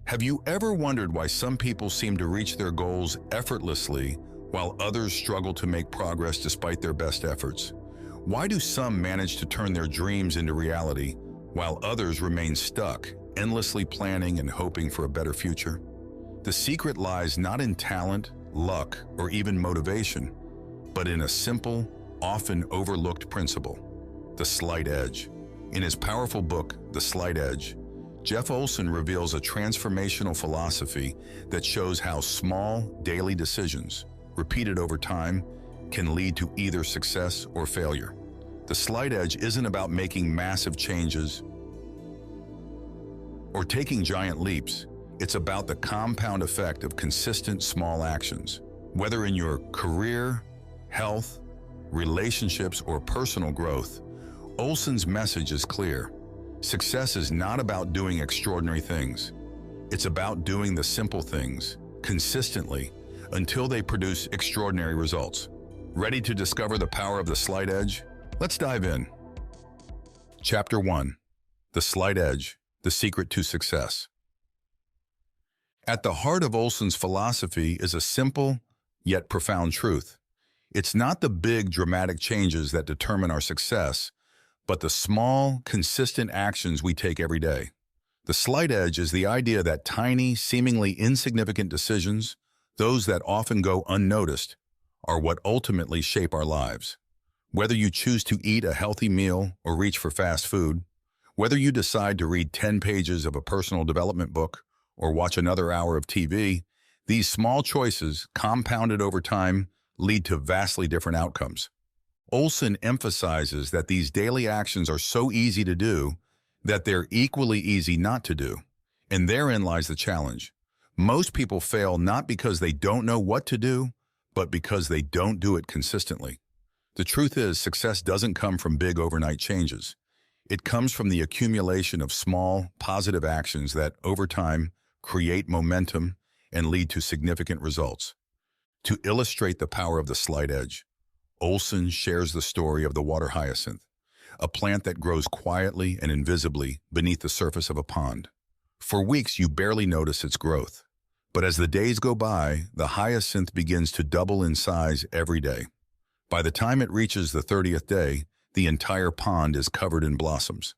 Have you ever wondered why some people seem to reach their goals effortlessly while others struggle to make progress despite their best efforts? Why do some manage to turn their dreams into reality while others remain stuck, endlessly planning and hoping for a better future? The secret lies not in talent, luck, or even motivation, but in a simple, often overlooked principle: the slight edge. In his powerful book, The Slight Edge, Jeff Olson reveals a transformational philosophy that shows how small, daily decisions, repeated over time, can lead to either success or failure. The slight edge isn't about making massive changes or taking giant leaps. It's about the compound effect of consistent small actions. Whether in your career, health, relationships, or personal growth, Olson's message is clear. Success is not about doing extraordinary things. It's about doing the simple things consistently until they produce extraordinary results. Ready to discover the power of the slight edge? Let's dive in. Chapter 1: The Slight Edge, the Secret to Success. At the heart of Olson's philosophy is a simple yet profound truth. It's not the big dramatic changes that determine our success, but the small, consistent actions we take every day. The slight edge is the idea that tiny, seemingly insignificant decisions, those that often go unnoticed, are what ultimately shape our lives. Whether you choose to eat a healthy meal or reach for fast food, whether you decide to read 10 pages of a personal development book or watch another hour of TV, these small choices, compounded over time, lead to vastly different outcomes. Olson emphasizes that these daily actions are so easy to do that they're equally easy not to do. And therein lies the challenge. Most people fail not because they don't know what to do, but because they don't do it consistently. The truth is, success doesn't come from big overnight changes. It comes from the accumulation of small, positive actions that, over time, create momentum and lead to significant results. To illustrate the power of the slight edge, Olson shares the story of the water hyacinth, a plant that grows quietly and invisibly beneath the surface of a pond. For weeks, you barely notice its growth. But as the days go by, the hyacinth begins to double in size every day. By the time it reaches the 30th day, the entire pond is covered in blossoms.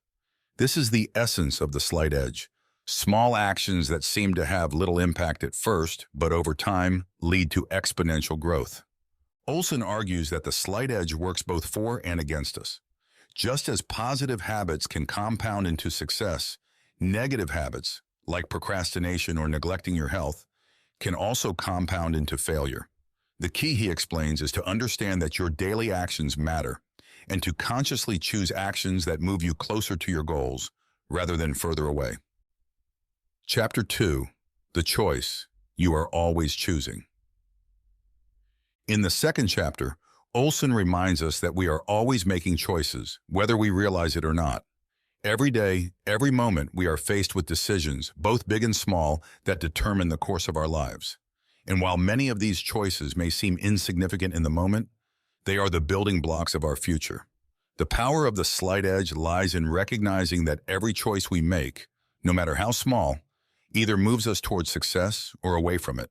This is the essence of the slight edge. Small actions that seem to have little impact at first, but over time lead to exponential growth. Olson argues that the slight edge works both for and against us. Just as positive habits can compound into success, negative habits, like procrastination or neglecting your health, can also compound into failure. The key, he explains, is to understand that your daily actions matter and to consciously choose actions that move you closer to your goals rather than further away. Chapter 2: The Choice You Are Always Choosing. In the second chapter, Olson reminds us that we are always making choices, whether we realize it or not. Every day, every moment, we are faced with decisions, both big and small, that determine the course of our lives. And while many of these choices may seem insignificant in the moment, they are the building blocks of our future. The power of the slight edge lies in recognizing that every choice we make, no matter how small, either moves us towards success or away from it.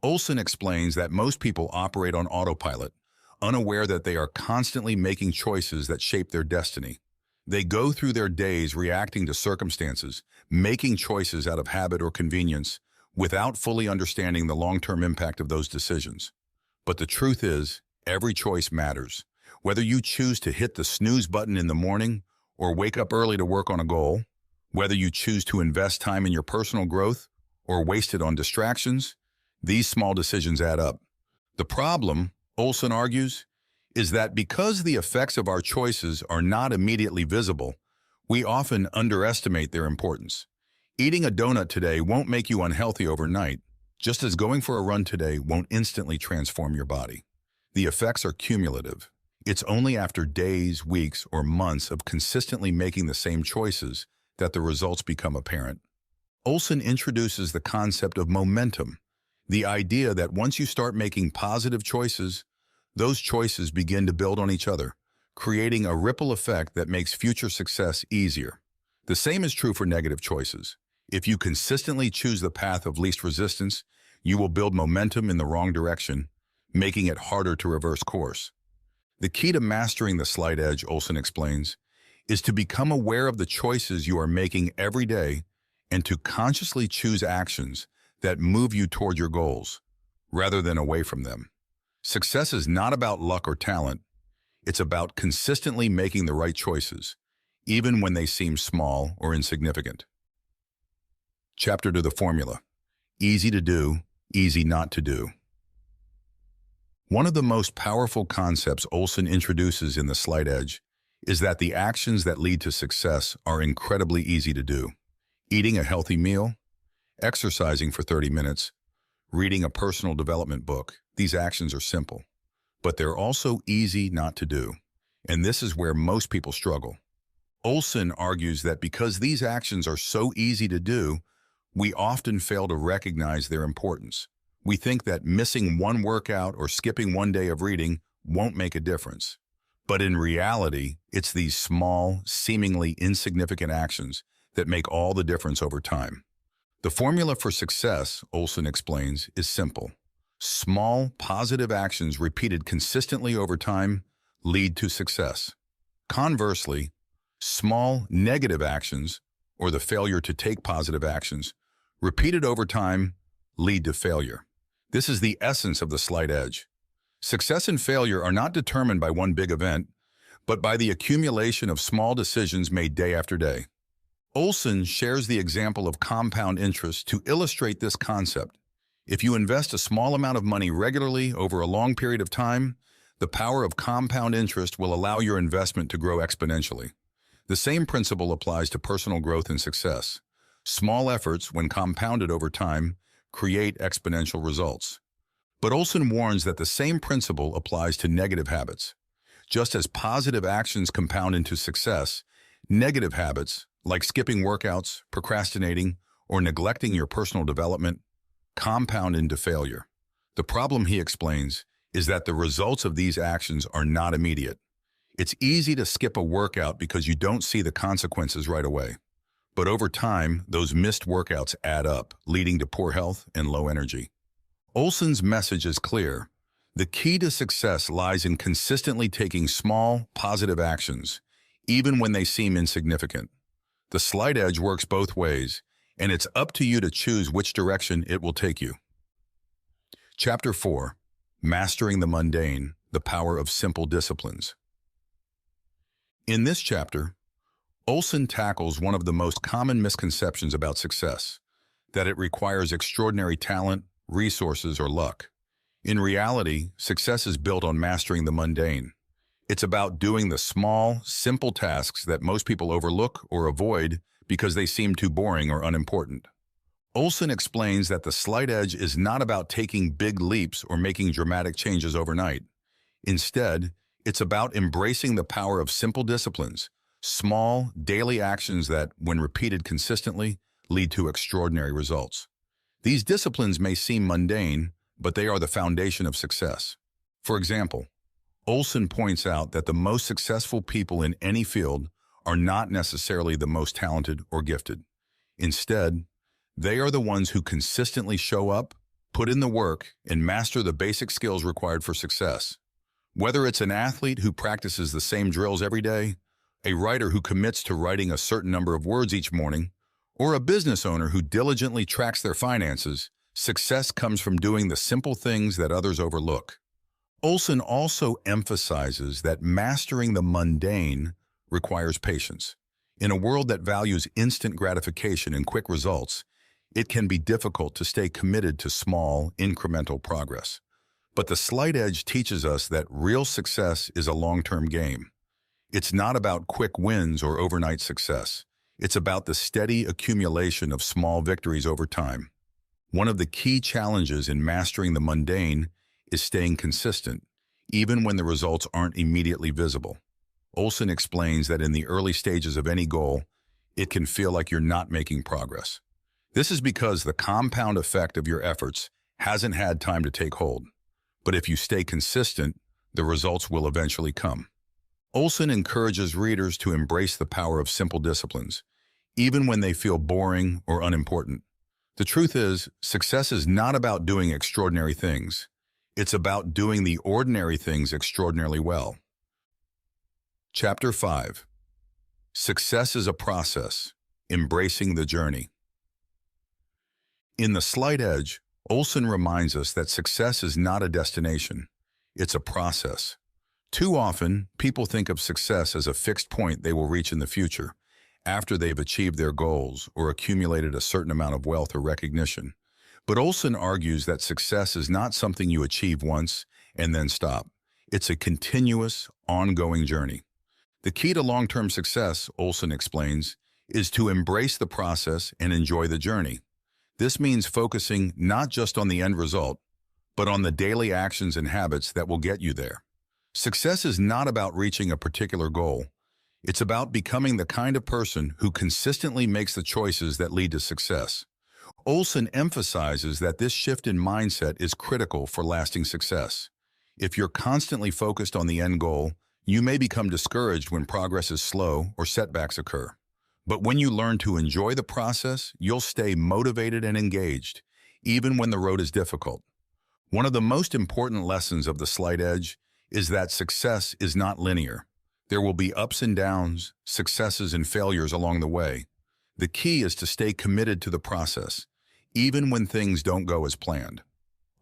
Olson explains that most people operate on autopilot, unaware that they are constantly making choices that shape their destiny. They go through their days reacting to circumstances, making choices out of habit or convenience, without fully understanding the long-term impact of those decisions. But the truth is, every choice matters. Whether you choose to hit the snooze button in the morning or wake up early to work on a goal, whether you choose to invest time in your personal growth or waste it on distractions, these small decisions add up. The problem, Olson argues, is that because the effects of our choices are not immediately visible, we often underestimate their importance. Eating a donut today won't make you unhealthy overnight, just as going for a run today won't instantly transform your body. The effects are cumulative. It's only after days, weeks, or months of consistently making the same choices that the results become apparent. Olson introduces the concept of momentum, the idea that once you start making positive choices, those choices begin to build on each other, creating a ripple effect that makes future success easier. The same is true for negative choices. If you consistently choose the path of least resistance, you will build momentum in the wrong direction, making it harder to reverse course. The key to mastering the slight edge, Olson explains, is to become aware of the choices you are making every day and to consciously choose actions that move you toward your goals, rather than away from them. Success is not about luck or talent. It's about consistently making the right choices, even when they seem small or insignificant. Chapter 2: The Formula. Easy to do, easy not to do. One of the most powerful concepts Olson introduces in The Slight Edge is that the actions that lead to success are incredibly easy to do. Eating a healthy meal, exercising for 30 minutes, reading a personal development book, these actions are simple, but they're also easy not to do. And this is where most people struggle. Olson argues that because these actions are so easy to do, we often fail to recognize their importance. We think that missing one workout or skipping one day of reading won't make a difference. But in reality, it's these small, seemingly insignificant actions that make all the difference over time. The formula for success, Olson explains, is simple. Small, positive actions repeated consistently over time lead to success. Conversely, small, negative actions, or the failure to take positive actions, repeated over time lead to failure. This is the essence of the slight edge. Success and failure are not determined by one big event, but by the accumulation of small decisions made day after day. Olson shares the example of compound interest to illustrate this concept. If you invest a small amount of money regularly over a long period of time, the power of compound interest will allow your investment to grow exponentially. The same principle applies to personal growth and success. Small efforts, when compounded over time, create exponential results. But Olson warns that the same principle applies to negative habits. Just as positive actions compound into success, negative habits, like skipping workouts, procrastinating, or neglecting your personal development, compound into failure. The problem, he explains, is that the results of these actions are not immediate. It's easy to skip a workout because you don't see the consequences right away. But over time, those missed workouts add up, leading to poor health and low energy. Olson's message is clear. The key to success lies in consistently taking small, positive actions, even when they seem insignificant. The slight edge works both ways, and it's up to you to choose which direction it will take you. Chapter 4: Mastering the Mundane, the Power of Simple Disciplines. In this chapter, Olson tackles one of the most common misconceptions about success, that it requires extraordinary talent, resources, or luck. In reality, success is built on mastering the mundane. It's about doing the small, simple tasks that most people overlook or avoid because they seem too boring or unimportant. Olson explains that the slight edge is not about taking big leaps or making dramatic changes overnight. Instead, it's about embracing the power of simple disciplines, small, daily actions that, when repeated consistently, lead to extraordinary results. These disciplines may seem mundane, but they are the foundation of success. For example, Olson points out that the most successful people in any field are not necessarily the most talented or gifted. Instead, they are the ones who consistently show up, put in the work, and master the basic skills required for success. Whether it's an athlete who practices the same drills every day, a writer who commits to writing a certain number of words each morning, or a business owner who diligently tracks their finances, success comes from doing the simple things that others overlook. Olson also emphasizes that mastering the mundane requires patience. In a world that values instant gratification and quick results, it can be difficult to stay committed to small, incremental progress. But the slight edge teaches us that real success is a long-term game. It's not about quick wins or overnight success. It's about the steady accumulation of small victories over time. One of the key challenges in mastering the mundane is staying consistent, even when the results aren't immediately visible. Olson explains that in the early stages of any goal, it can feel like you're not making progress. This is because the compound effect of your efforts hasn't had time to take hold. But if you stay consistent, the results will eventually come. Olson encourages readers to embrace the power of simple disciplines. even when they feel boring or unimportant. The truth is, success is not about doing extraordinary things. It's about doing the ordinary things extraordinarily well. Chapter 5. Success is a process, embracing the journey. In The Slight Edge, Olson reminds us that success is not a destination, it's a process. Too often, people think of success as a fixed point they will reach in the future, after they've achieved their goals or accumulated a certain amount of wealth or recognition. But Olson argues that success is not something you achieve once and then stop. It's a continuous, ongoing journey. The key to long-term success, Olson explains, is to embrace the process and enjoy the journey. This means focusing not just on the end result, but on the daily actions and habits that will get you there. Success is not about reaching a particular goal. It's about becoming the kind of person who consistently makes the choices that lead to success. Olson emphasizes that this shift in mindset is critical for lasting success. If you're constantly focused on the end goal, you may become discouraged when progress is slow or setbacks occur. But when you learn to enjoy the process, you'll stay motivated and engaged, even when the road is difficult. One of the most important lessons of The Slight Edge is that success is not linear. There will be ups and downs, successes and failures along the way. The key is to stay committed to the process, even when things don't go as planned.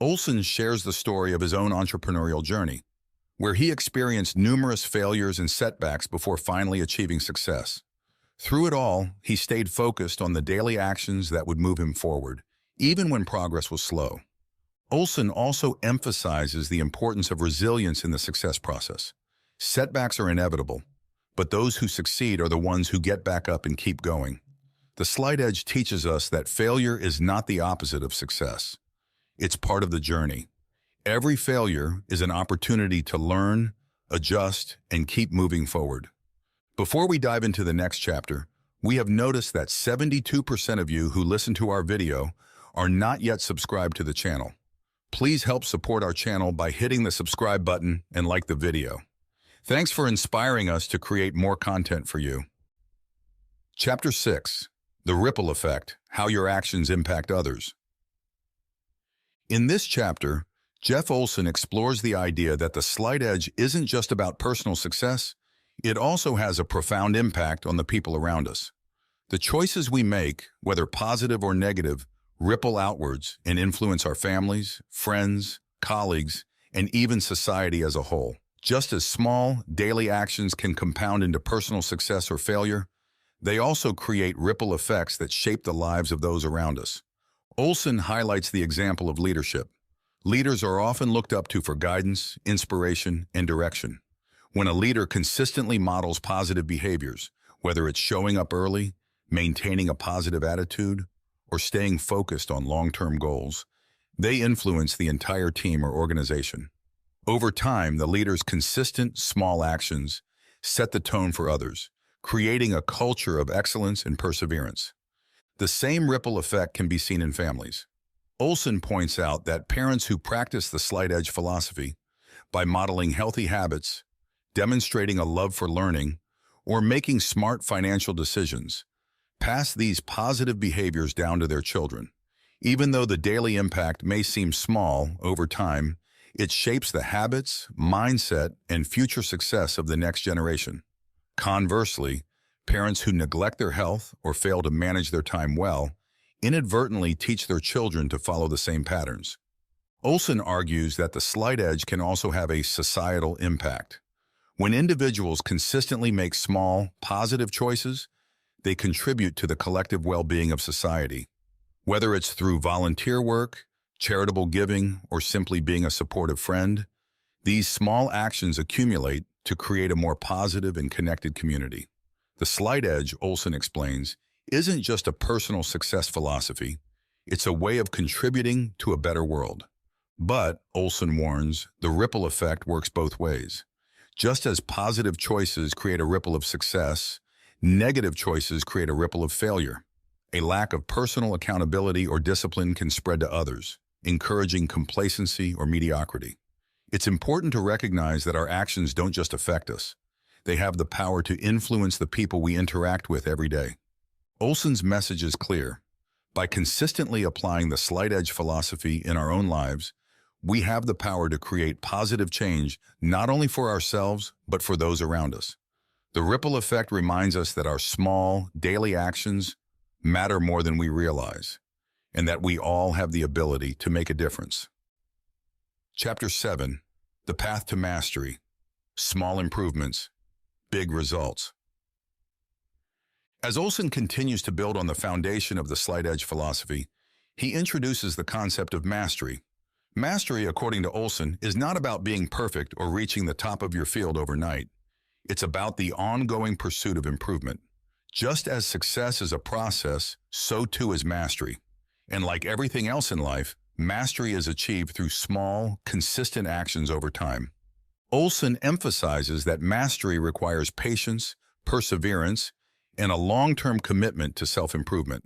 Olson shares the story of his own entrepreneurial journey, where he experienced numerous failures and setbacks before finally achieving success. Through it all, he stayed focused on the daily actions that would move him forward, even when progress was slow. Olson also emphasizes the importance of resilience in the success process. Setbacks are inevitable, but those who succeed are the ones who get back up and keep going. The Slight Edge teaches us that failure is not the opposite of success. It's part of the journey. Every failure is an opportunity to learn, adjust, and keep moving forward. Before we dive into the next chapter, we have noticed that 72% of you who listen to our video are not yet subscribed to the channel. Please help support our channel by hitting the subscribe button and like the video. Thanks for inspiring us to create more content for you. Chapter 6. The Ripple Effect, How Your Actions Impact Others. In this chapter, Jeff Olson explores the idea that the Slight Edge isn't just about personal success, it also has a profound impact on the people around us. The choices we make, whether positive or negative, ripple outwards and influence our families, friends, colleagues, and even society as a whole. Just as small, daily actions can compound into personal success or failure, they also create ripple effects that shape the lives of those around us. Olson highlights the example of leadership. Leaders are often looked up to for guidance, inspiration, and direction. When a leader consistently models positive behaviors, whether it's showing up early, maintaining a positive attitude, or staying focused on long-term goals, they influence the entire team or organization. Over time, the leader's consistent, small actions set the tone for others, creating a culture of excellence and perseverance. The same ripple effect can be seen in families. Olson points out that parents who practice the Slight Edge philosophy by modeling healthy habits, demonstrating a love for learning, or making smart financial decisions, pass these positive behaviors down to their children. Even though the daily impact may seem small, over time, it shapes the habits, mindset, and future success of the next generation. Conversely, parents who neglect their health or fail to manage their time well inadvertently teach their children to follow the same patterns. Olson argues that the Slight Edge can also have a societal impact. When individuals consistently make small, positive choices, they contribute to the collective well-being of society. Whether it's through volunteer work, charitable giving, or simply being a supportive friend, these small actions accumulate to create a more positive and connected community. The Slight Edge, Olson explains, isn't just a personal success philosophy, it's a way of contributing to a better world. But, Olson warns, the ripple effect works both ways. Just as positive choices create a ripple of success, negative choices create a ripple of failure. A lack of personal accountability or discipline can spread to others, encouraging complacency or mediocrity. It's important to recognize that our actions don't just affect us. They have the power to influence the people we interact with every day. Olson's message is clear. By consistently applying the slight edge philosophy in our own lives, we have the power to create positive change not only for ourselves, but for those around us. The ripple effect reminds us that our small, daily actions matter more than we realize, and that we all have the ability to make a difference. Chapter 7, The Path to Mastery. Small improvements, big results. As Olson continues to build on the foundation of the slight edge philosophy, he introduces the concept of mastery. Mastery, according to Olson, is not about being perfect or reaching the top of your field overnight. It's about the ongoing pursuit of improvement. Just as success is a process, so too is mastery. And like everything else in life, mastery is achieved through small, consistent actions over time. Olson emphasizes that mastery requires patience, perseverance, and a long-term commitment to self-improvement.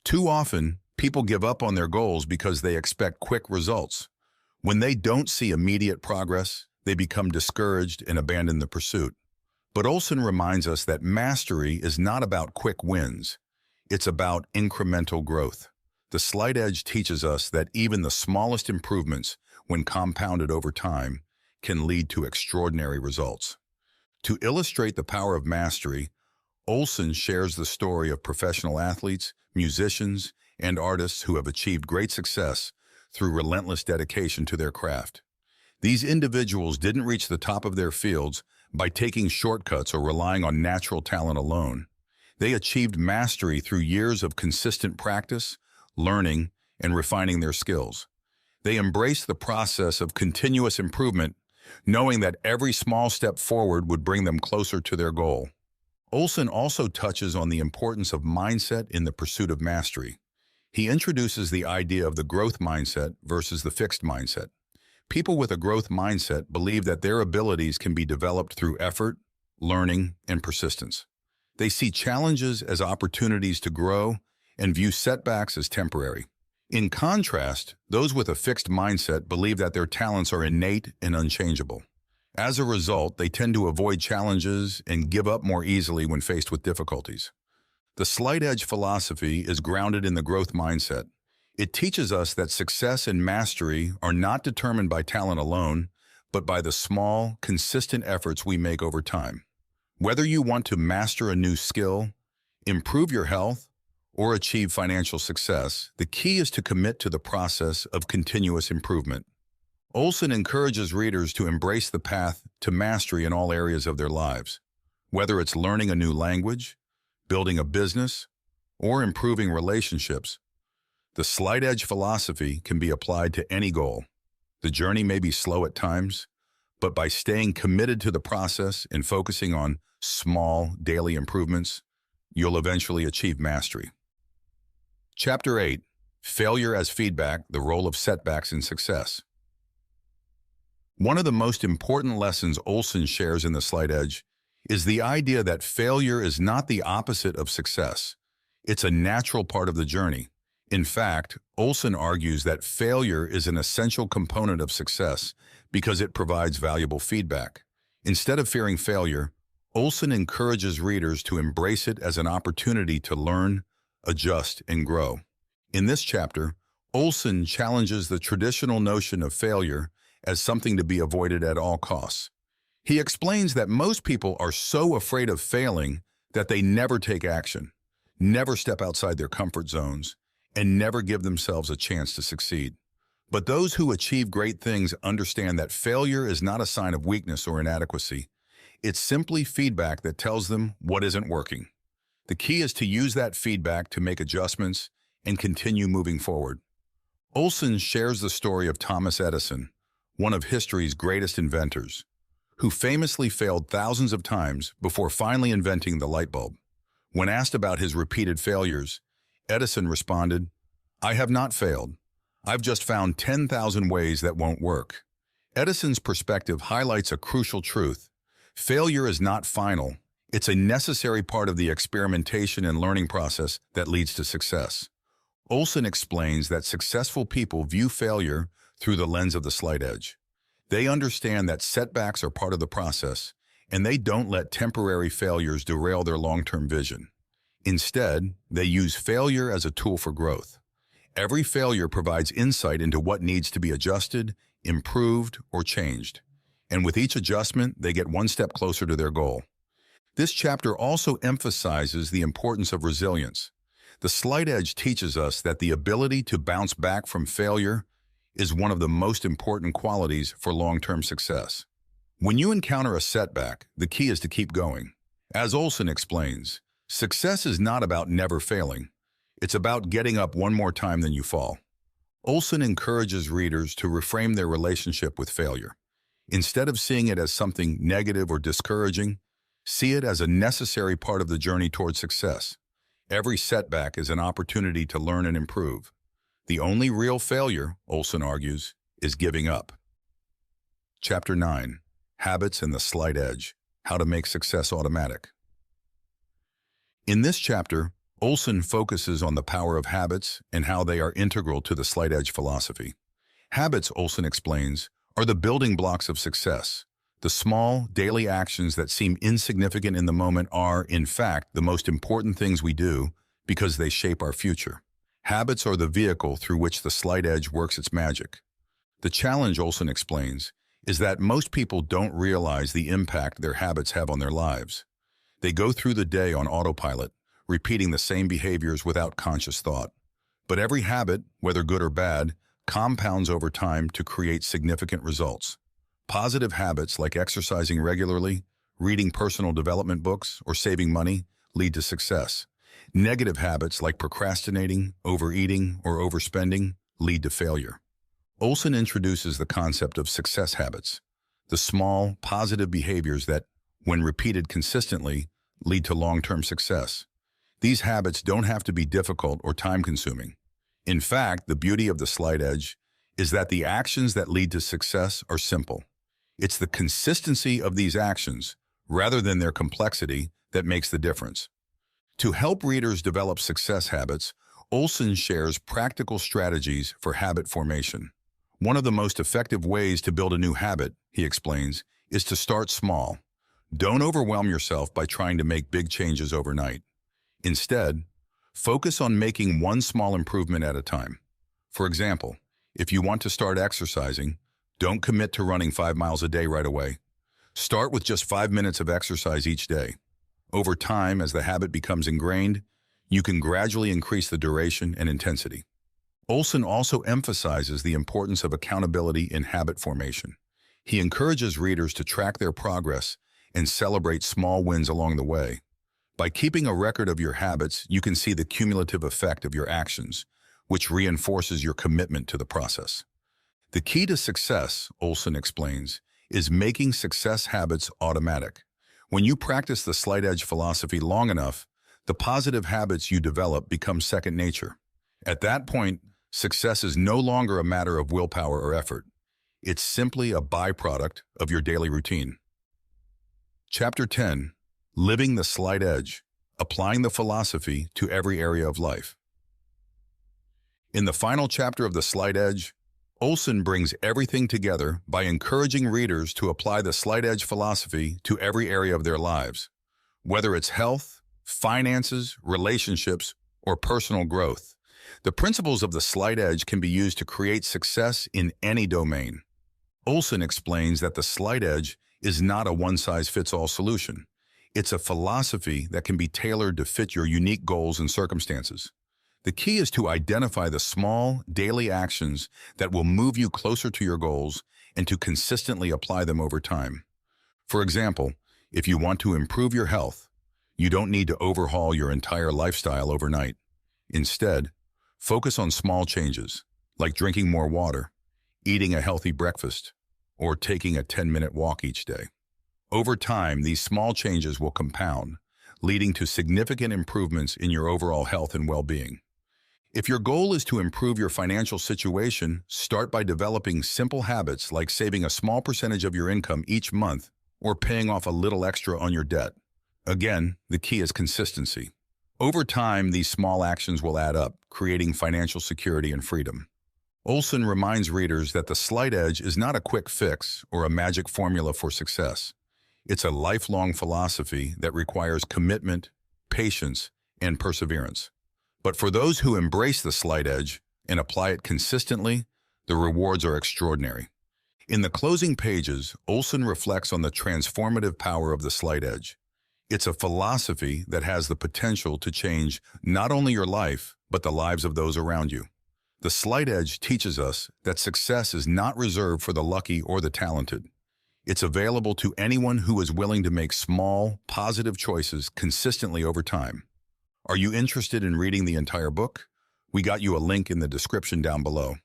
Too often, people give up on their goals because they expect quick results. When they don't see immediate progress, they become discouraged and abandon the pursuit. But Olson reminds us that mastery is not about quick wins. It's about incremental growth. The slight edge teaches us that even the smallest improvements, when compounded over time, can lead to extraordinary results. To illustrate the power of mastery, Olson shares the story of professional athletes, musicians, and artists who have achieved great success through relentless dedication to their craft. These individuals didn't reach the top of their fields by taking shortcuts or relying on natural talent alone. They achieved mastery through years of consistent practice, learning, and refining their skills. They embraced the process of continuous improvement, knowing that every small step forward would bring them closer to their goal. Olson also touches on the importance of mindset in the pursuit of mastery. He introduces the idea of the growth mindset versus the fixed mindset. People with a growth mindset believe that their abilities can be developed through effort, learning, and persistence. They see challenges as opportunities to grow and view setbacks as temporary. In contrast, those with a fixed mindset believe that their talents are innate and unchangeable. As a result, they tend to avoid challenges and give up more easily when faced with difficulties. The slight edge philosophy is grounded in the growth mindset. It teaches us that success and mastery are not determined by talent alone, but by the small, consistent efforts we make over time. Whether you want to master a new skill, improve your health, or achieve financial success, the key is to commit to the process of continuous improvement. Olson encourages readers to embrace the path to mastery in all areas of their lives. Whether it's learning a new language, building a business, or improving relationships, the slight edge philosophy can be applied to any goal. The journey may be slow at times, but by staying committed to the process and focusing on small, daily improvements, you'll eventually achieve mastery. Chapter 8, Failure as Feedback, the Role of Setbacks in Success. One of the most important lessons Olson shares in The Slight Edge is the idea that failure is not the opposite of success. It's a natural part of the journey. In fact, Olson argues that failure is an essential component of success because it provides valuable feedback. Instead of fearing failure, Olson encourages readers to embrace it as an opportunity to learn, adjust, and grow. In this chapter, Olson challenges the traditional notion of failure as something to be avoided at all costs. He explains that most people are so afraid of failing that they never take action, never step outside their comfort zones, and never give themselves a chance to succeed. But those who achieve great things understand that failure is not a sign of weakness or inadequacy. It's simply feedback that tells them what isn't working. The key is to use that feedback to make adjustments and continue moving forward. Olson shares the story of Thomas Edison, one of history's greatest inventors, who famously failed thousands of times before finally inventing the light bulb. When asked about his repeated failures, Edison responded, "I have not failed. I've just found 10,000 ways that won't work." Edison's perspective highlights a crucial truth. Failure is not final. It's a necessary part of the experimentation and learning process that leads to success. Olson explains that successful people view failure through the lens of the slight edge. They understand that setbacks are part of the process, and they don't let temporary failures derail their long-term vision. Instead, they use failure as a tool for growth. Every failure provides insight into what needs to be adjusted, improved, or changed. And with each adjustment, they get one step closer to their goal. This chapter also emphasizes the importance of resilience. The slight edge teaches us that the ability to bounce back from failure is one of the most important qualities for long-term success. When you encounter a setback, the key is to keep going. As Olson explains, success is not about never failing. It's about getting up one more time than you fall. Olson encourages readers to reframe their relationship with failure. Instead of seeing it as something negative or discouraging, see it as a necessary part of the journey toward success. Every setback is an opportunity to learn and improve. The only real failure, Olson argues, is giving up. Chapter 9. Habits and the Slight Edge. How to make success automatic. In this chapter, Olson focuses on the power of habits and how they are integral to the slight edge philosophy. Habits, Olson explains, are the building blocks of success. The small, daily actions that seem insignificant in the moment are, in fact, the most important things we do because they shape our future. Habits are the vehicle through which the slight edge works its magic. The challenge, Olson explains, is that most people don't realize the impact their habits have on their lives. They go through the day on autopilot, repeating the same behaviors without conscious thought. But every habit, whether good or bad, compounds over time to create significant results. Positive habits like exercising regularly, reading personal development books, or saving money lead to success. Negative habits like procrastinating, overeating, or overspending lead to failure. Olson introduces the concept of success habits, the small, positive behaviors that, when repeated consistently, lead to long-term success. These habits don't have to be difficult or time-consuming. In fact, the beauty of the slight edge is that the actions that lead to success are simple. It's the consistency of these actions, rather than their complexity, that makes the difference. To help readers develop success habits, Olson shares practical strategies for habit formation. One of the most effective ways to build a new habit, he explains, is to start small. Don't overwhelm yourself by trying to make big changes overnight. Instead, focus on making one small improvement at a time. For example, if you want to start exercising, don't commit to running 5 miles a day right away. Start with just 5 minutes of exercise each day. Over time, as the habit becomes ingrained, you can gradually increase the duration and intensity. Olson also emphasizes the importance of accountability in habit formation. He encourages readers to track their progress and celebrate small wins along the way. By keeping a record of your habits, you can see the cumulative effect of your actions, which reinforces your commitment to the process. The key to success, Olson explains, is making success habits automatic. When you practice the slight edge philosophy long enough, the positive habits you develop become second nature. At that point, success is no longer a matter of willpower or effort. It's simply a byproduct of your daily routine. Chapter 10. Living the Slight Edge, Applying the Philosophy to Every Area of Life. In the final chapter of The Slight Edge, Olson brings everything together by encouraging readers to apply the slight edge philosophy to every area of their lives, whether it's health, finances, relationships, or personal growth. The principles of the slight edge can be used to create success in any domain. Olson explains that the slight edge is not a one-size-fits-all solution. It's a philosophy that can be tailored to fit your unique goals and circumstances. The key is to identify the small, daily actions that will move you closer to your goals and to consistently apply them over time. For example, if you want to improve your health, you don't need to overhaul your entire lifestyle overnight. Instead, focus on small changes, like drinking more water, eating a healthy breakfast, or taking a 10-minute walk each day. Over time, these small changes will compound, leading to significant improvements in your overall health and well-being. If your goal is to improve your financial situation, start by developing simple habits like saving a small percentage of your income each month or paying off a little extra on your debt. Again, the key is consistency. Over time, these small actions will add up, creating financial security and freedom. Olson reminds readers that the slight edge is not a quick fix or a magic formula for success. It's a lifelong philosophy that requires commitment, patience, and perseverance. But for those who embrace the slight edge and apply it consistently, the rewards are extraordinary. In the closing pages, Olson reflects on the transformative power of the slight edge. It's a philosophy that has the potential to change not only your life, but the lives of those around you. The slight edge teaches us that success is not reserved for the lucky or the talented. It's available to anyone who is willing to make small, positive choices consistently over time. Are you interested in reading the entire book? We got you a link in the description down below.